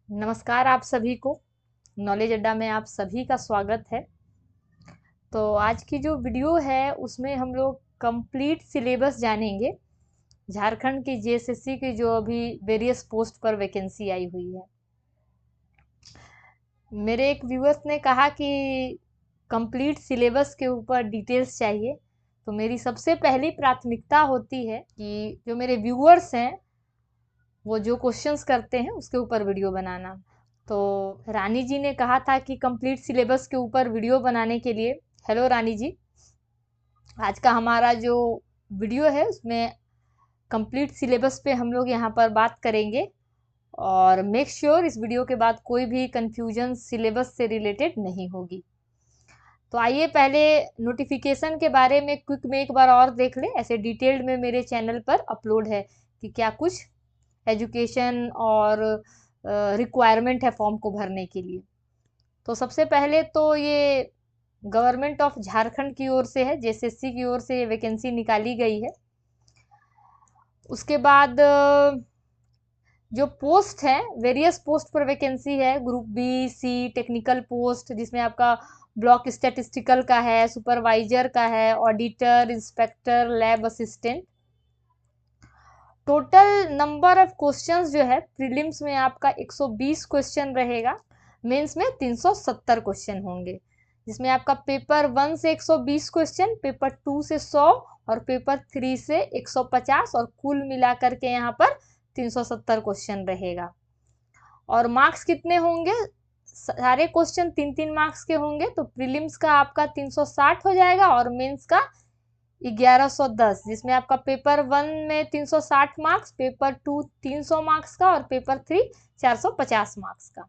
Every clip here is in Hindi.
नमस्कार आप सभी को। नॉलेज अड्डा में आप सभी का स्वागत है। तो आज की जो वीडियो है उसमें हम लोग कंप्लीट सिलेबस जानेंगे। झारखंड की जेएसएससी की जो अभी वेरियस पोस्ट पर वैकेंसी आई हुई है। मेरे एक व्यूअर्स ने कहा कि कंप्लीट सिलेबस के ऊपर डिटेल्स चाहिए। तो मेरी सबसे पहली प्राथमिकता होती है कि जो मेरे व्यूअर्स हैं वो जो क्वेश्चंस करते हैं उसके ऊपर वीडियो बनाना। तो रानी जी ने कहा था कि कंप्लीट सिलेबस के ऊपर वीडियो बनाने के लिए। हेलो रानी जी, आज का हमारा जो वीडियो है उसमें कंप्लीट सिलेबस पे हम लोग यहाँ पर बात करेंगे और मेक श्योर इस वीडियो के बाद कोई भी कंफ्यूजन सिलेबस से रिलेटेड नहीं होगी। तो आइए पहले नोटिफिकेशन के बारे में क्विक में एक बार और देख ले। ऐसे डिटेल्ड में मेरे चैनल पर अपलोड है कि क्या कुछ एजुकेशन और रिक्वायरमेंट है फॉर्म को भरने के लिए। तो सबसे पहले तो ये गवर्नमेंट ऑफ झारखंड की ओर से है, जेएसएससी की ओर से ये वैकेंसी निकाली गई है। उसके बाद जो पोस्ट है, वेरियस पोस्ट पर वैकेंसी है। Group B C technical post जिसमें आपका ब्लॉक स्टैटिस्टिकल का है, सुपरवाइजर का है, auditor, inspector, lab assistant. Total number of questions जो है प्रीलिम्स में आपका 120 क्वेश्चन रहेगा, मेंस में 370 क्वेश्चन होंगे, जिसमें आपका पेपर 1 से 120 क्वेश्चन, पेपर 2 से 100 और पेपर 3 से 150 और कुल मिलाकर के यहाँ पर 370 क्वेश्चन रहेगा। और मार्क्स कितने होंगे? सारे क्वेश्चन 3-3 मार्क्स के होंगे। तो प्रीलिम्स का आपका 360 हो जाएगा और मेंस का 1110, जिसमें आपका पेपर 1 में 360 मार्क्स, पेपर 2 300 मार्क्स का और पेपर 3 450 मार्क्स का।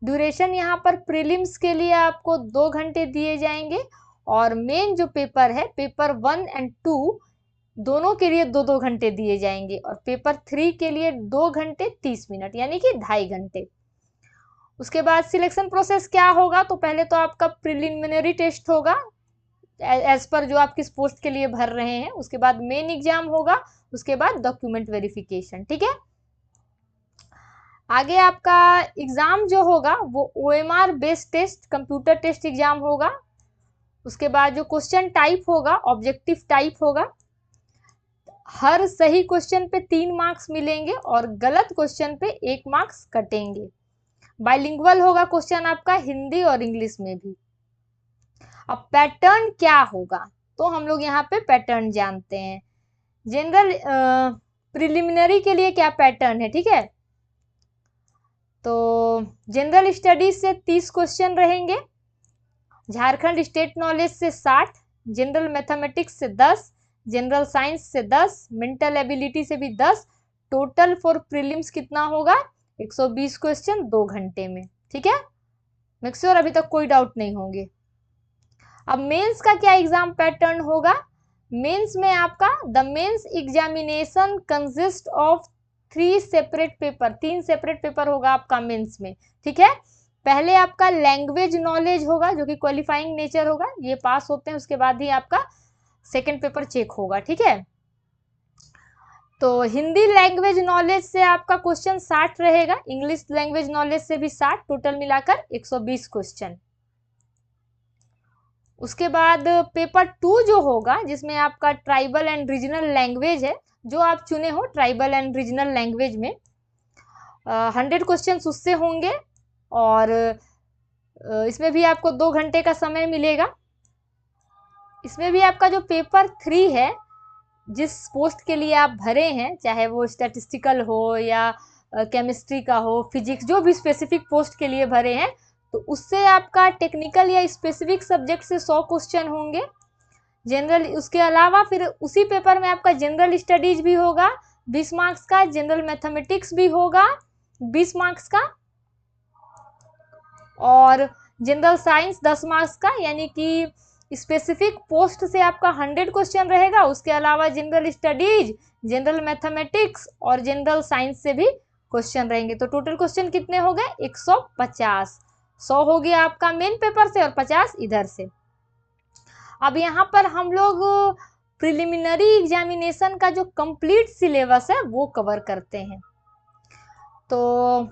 ड्यूरेशन यहाँ पर प्रीलिम्स के लिए आपको 2 घंटे दिए जाएंगे और मेन जो पेपर है पेपर 1 एंड 2 दोनों के लिए 2-2 घंटे दिए जाएंगे और पेपर 3 के लिए 2 घंटे 30 मिनट यानी कि 2.5 घंटे। उसके बाद सिलेक्शन प्रोसेस क्या होगा? तो पहले तो आपका प्रिलिमिनरी टेस्ट होगा एज पर जो आप किस पोस्ट के लिए भर रहे हैं। उसके बाद मेन एग्जाम होगा, उसके बाद डॉक्यूमेंट वेरिफिकेशन। ठीक है, आगे आपका एग्जाम जो होगा वो OMR based test, computer test exam होगा। उसके बाद जो क्वेश्चन टाइप होगा ऑब्जेक्टिव टाइप होगा। हर सही क्वेश्चन पे 3 मार्क्स मिलेंगे और गलत क्वेश्चन पे 1 मार्क्स कटेंगे। बाइलिंगुअल होगा क्वेश्चन आपका हिंदी और इंग्लिश में भी। अब पैटर्न क्या होगा? तो हम लोग यहाँ पे पैटर्न जानते हैं। जनरल प्रिलिमिनरी के लिए क्या पैटर्न है, ठीक है। तो जनरल स्टडीज से 30 क्वेश्चन रहेंगे, झारखंड स्टेट नॉलेज से 60, जनरल मैथमेटिक्स से 10, जनरल साइंस से 10, मेंटल एबिलिटी से भी 10। टोटल फॉर प्रीलिम्स कितना होगा? 120 क्वेश्चन 2 घंटे में। ठीक है, मेक श्योर अभी तक कोई डाउट नहीं होंगे। अब मेंस का क्या एग्जाम पैटर्न होगा? मेंस में आपका the mains examination consist of 3 separate paper, 3 separate paper होगा आपका मेंस में। ठीक है, पहले आपका लैंग्वेज नॉलेज होगा जो कि क्वालिफाइंग नेचर होगा, ये पास होते हैं उसके बाद ही आपका सेकंड पेपर चेक होगा। ठीक है, तो हिंदी लैंग्वेज नॉलेज से आपका क्वेश्चन 60 रहेगा, इंग्लिश लैंग्वेज नॉलेज से भी 60, टोटल मिलाकर 120 क्वेश्चन। उसके बाद पेपर 2 जो होगा जिसमें आपका ट्राइबल एंड रीजनल लैंग्वेज है, जो आप चुने हो ट्राइबल एंड रीजनल लैंग्वेज में 100 क्वेश्चन उससे होंगे और इसमें भी आपको 2 घंटे का समय मिलेगा। इसमें भी आपका जो पेपर 3 है, जिस पोस्ट के लिए आप भरे हैं, चाहे वो स्टैटिस्टिकल हो या केमिस्ट्री का हो, फिजिक्स, जो भी स्पेसिफिक पोस्ट के लिए भरे हैं, तो उससे आपका टेक्निकल या स्पेसिफिक सब्जेक्ट से 100 क्वेश्चन होंगे जनरल। उसके अलावा फिर उसी पेपर में आपका जनरल स्टडीज भी होगा 20 मार्क्स का, जनरल मैथमेटिक्स भी होगा 20 मार्क्स का और जनरल साइंस 10 मार्क्स का, यानी कि स्पेसिफिक पोस्ट से आपका 100 क्वेश्चन रहेगा। उसके अलावा जनरल स्टडीज, जनरल मैथमेटिक्स और जनरल साइंस से भी क्वेश्चन रहेंगे। तो टोटल क्वेश्चन कितने हो गए? 150। 100 हो गया आपका मेन पेपर से और 50 इधर से। अब यहाँ पर हम लोग प्रिलिमिनरी एग्जामिनेशन का जो कंप्लीट सिलेबस है वो कवर करते हैं। तो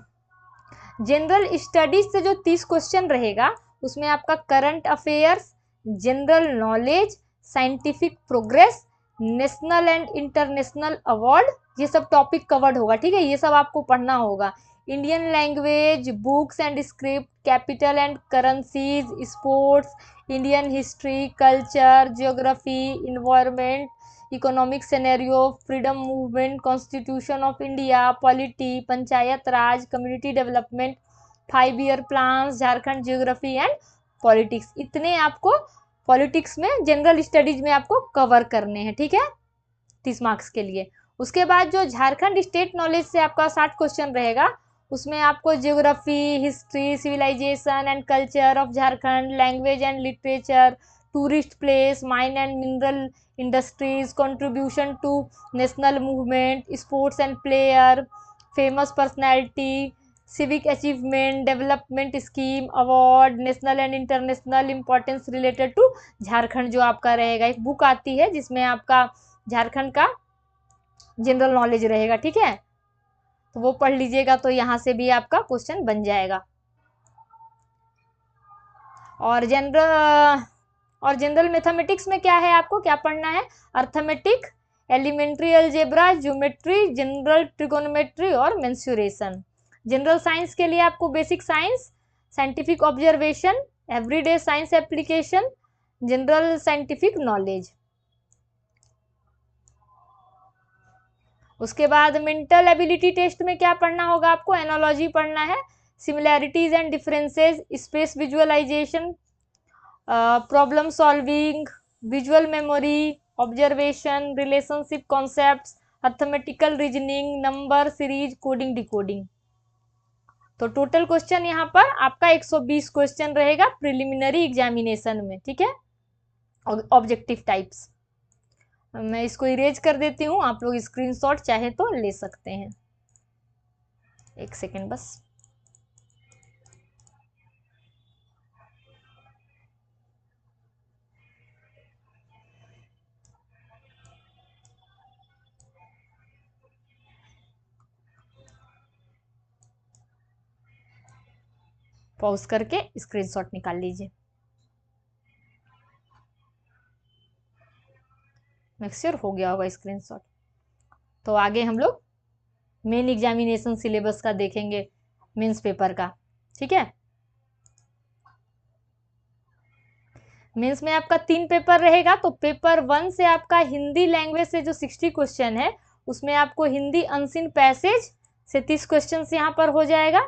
जनरल स्टडीज से जो 30 क्वेश्चन रहेगा उसमें आपका current affairs, general knowledge, scientific progress, national and international award, ये सब टॉपिक कवर्ड होगा। ठीक है, ये सब आपको पढ़ना होगा। Indian language, books and script, capital and currencies, sports, Indian history, culture, geography, environment, economic scenario, freedom movement, constitution of India, polity, panchayat Raj, community development, 5 year plans, Jharkhand geography and politics. इतने आपको पॉलिटिक्स में, जनरल स्टडीज में आपको कवर करने हैं। ठीक है, 30 मार्क्स के लिए। उसके बाद जो झारखंड स्टेट नॉलेज से आपका 60 क्वेश्चन रहेगा, उसमें आपको geography, history, civilisation and culture of Jharkhand, language and literature, tourist place, mine and mineral industries, contribution to national movement, sports and player, famous personality, civic achievement, development scheme, award, national and international importance related to Jharkhand जो आपका रहेगा। एक बुक आती है जिसमें आपका झारखंड का जनरल नॉलेज रहेगा। ठीक है, तो वो पढ़ लीजिएगा, तो यहाँ से भी आपका क्वेश्चन बन जाएगा। और जनरल मैथमेटिक्स में क्या है, आपको क्या पढ़ना है, arithmetic, elementary algebra, geometry, general trigonometry और मेंसुरेशन। जनरल साइंस के लिए आपको basic science, scientific observation, everyday science application, general scientific knowledge. उसके बाद मेंटल एबिलिटी टेस्ट में क्या पढ़ना होगा आपको, एनालॉजी पढ़ना है, similarities and differences, space visualisation, problem solving, visual memory, observation, relationship concepts, arithmetical reasoning, number series, coding decoding. तो टोटल क्वेश्चन यहाँ पर आपका 120 क्वेश्चन रहेगा प्रिलिमिनरी एग्जामिनेशन में। ठीक है, ऑब्जेक्टिव टाइप्स। मैं इसको इरेज कर देती हूँ, आप लोग स्क्रीनशॉट चाहे तो ले सकते हैं। एक सेकेंड बस। पॉज करके स्क्रीनशॉट निकाल लीजिए। मेक श्योर हो गया होगा स्क्रीनशॉट। तो आगे हम लोग मेन एग्जामिनेशन सिलेबस का देखेंगे, मेंस पेपर का। ठीक है, मेंस में आपका 3 पेपर रहेगा। तो पेपर 1 से आपका हिंदी लैंग्वेज से जो 60 क्वेश्चन है, उसमें आपको हिंदी अनसीन पैसेज से 30 क्वेश्चन यहाँ पर हो जाएगा,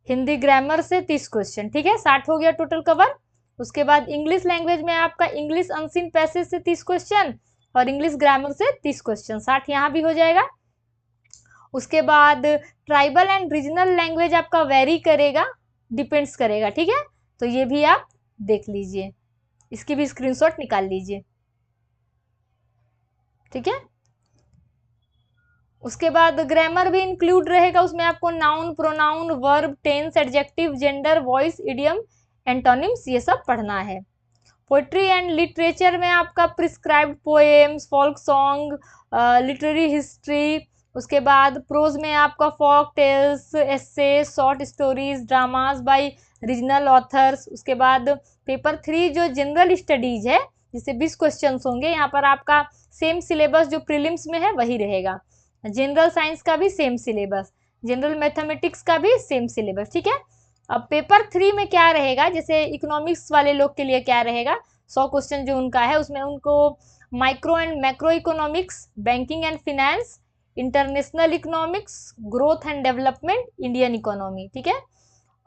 हिंदी ग्रामर से 30 क्वेश्चन। ठीक है, 60 हो गया टोटल कवर। उसके बाद इंग्लिश लैंग्वेज में आपका इंग्लिश अनसीन पैसेज से 30 क्वेश्चन और इंग्लिश ग्रामर से 30 क्वेश्चन, 60 यहाँ भी हो जाएगा। उसके बाद ट्राइबल एंड रीजनल लैंग्वेज आपका वेरी करेगा, डिपेंड्स करेगा। ठीक है, तो ये भी आप देख लीजिए, इसकी भी स्क्रीनशॉट निकाल लीजिए। ठीक है, उसके बाद ग्रामर भी इंक्लूड रहेगा, उसमें आपको noun, pronoun, verb, tense, adjective, gender, voice, idiom, antonyms, ये सब पढ़ना है। पोइट्री एंड लिटरेचर में आपका prescribed poems, folk song, literary history. उसके बाद प्रोज में आपका folk tales, essay, short stories, dramas by regional authors. उसके बाद पेपर 3 जो जनरल स्टडीज है, जिससे 20 क्वेश्चन होंगे, यहाँ पर आपका सेम सिलेबस जो प्रीलिम्स में है वही रहेगा। जनरल साइंस का भी सेम सिलेबस, जनरल मैथमेटिक्स का भी सेम सिलेबस। ठीक है, अब पेपर 3 में क्या रहेगा, जैसे इकोनॉमिक्स वाले लोग के लिए क्या रहेगा, 100 क्वेश्चन जो उनका है, उसमें उनको micro and macro economics, banking and finance, international economics, growth and development, Indian economy. ठीक है,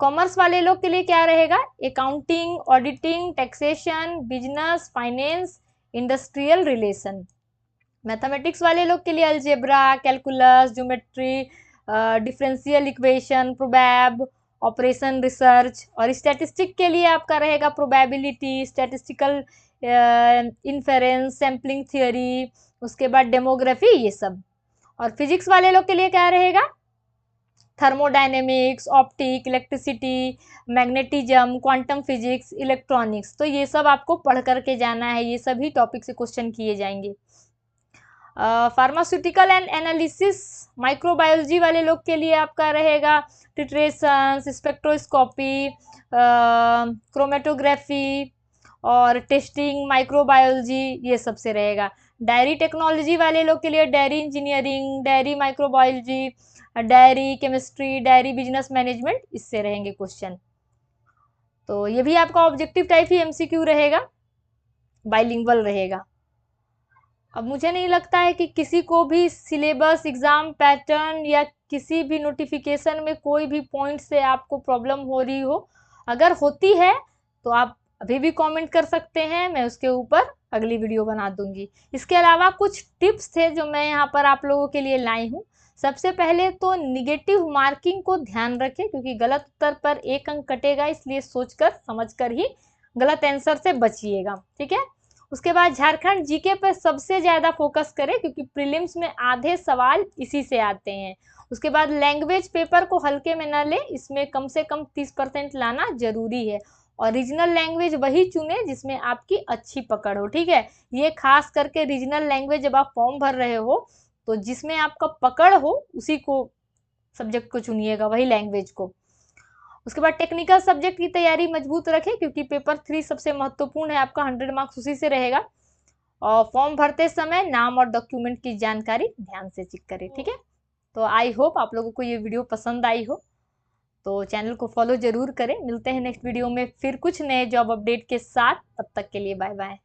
कॉमर्स वाले लोग के लिए क्या रहेगा, accounting, auditing, taxation, business, finance, industrial relation. Mathematics वाले लोग के लिए algebra, calculus, geometry, differential equation, प्रोबैब, ऑपरेशन रिसर्च। और स्टैटिस्टिक के लिए आपका रहेगा probability, statistical inference, sampling theory, उसके बाद डेमोग्राफी, ये सब। और फिजिक्स वाले लोग के लिए क्या रहेगा, thermodynamics, optic, electricity, magnetism, quantum physics, electronics. तो ये सब आपको पढ़ करके जाना है, ये सभी टॉपिक से क्वेश्चन किए जाएंगे। फार्मास्यूटिकल एंड एनालिसिस माइक्रोबायोलॉजी वाले लोग के लिए आपका रहेगा टिट्रेशन, स्पेक्ट्रोस्कोपी, क्रोमेटोग्राफी और टेस्टिंग माइक्रोबायोलॉजी, ये सबसे रहेगा। डायरी टेक्नोलॉजी वाले लोग के लिए dairy engineering, dairy microbiology, dairy chemistry, dairy business management, इससे रहेंगे क्वेश्चन। तो ये भी आपका ऑब्जेक्टिव टाइप ही एमसीक्यू रहेगा, बाइलिंगुअल रहेगा। अब मुझे नहीं लगता है कि किसी को भी सिलेबस, एग्जाम पैटर्न या किसी भी नोटिफिकेशन में कोई भी पॉइंट से आपको प्रॉब्लम हो रही हो। अगर होती है तो आप अभी भी कमेंट कर सकते हैं, मैं उसके ऊपर अगली वीडियो बना दूंगी। इसके अलावा कुछ टिप्स थे जो मैं यहाँ पर आप लोगों के लिए लाई हूँ। सबसे पहले तो निगेटिव मार्किंग को ध्यान रखें, क्योंकि गलत उत्तर पर 1 अंक कटेगा, इसलिए सोचकर समझकर ही गलत आंसर से बचिएगा, ठीक है। उसके बाद झारखंड जीके पर सबसे ज़्यादा फोकस करें, क्योंकि प्रीलिम्स में आधे सवाल इसी से आते हैं। उसके बाद लैंग्वेज पेपर को हल्के में न ले, इसमें कम से कम 30% लाना जरूरी है। और रीजनल लैंग्वेज वही चुने जिसमें आपकी अच्छी पकड़ हो, ठीक है। ये खास करके रीजनल लैंग्वेज जब आप फॉर्म भर रहे हो तो जिसमें आपका पकड़ हो उसी को सब्जेक्ट को चुनिएगा, वही लैंग्वेज को। उसके बाद टेक्निकल सब्जेक्ट की तैयारी मजबूत रखें, क्योंकि पेपर 3 सबसे महत्वपूर्ण है, आपका 100 मार्क्स उसी से रहेगा। और फॉर्म भरते समय नाम और डॉक्यूमेंट की जानकारी ध्यान से चेक करें, ठीक है। तो आई होप आप लोगों को ये वीडियो पसंद आई हो, तो चैनल को फॉलो जरूर करें। मिलते हैं नेक्स्ट वीडियो में फिर कुछ नए जॉब अपडेट के साथ, तब तक के लिए बाय बाय।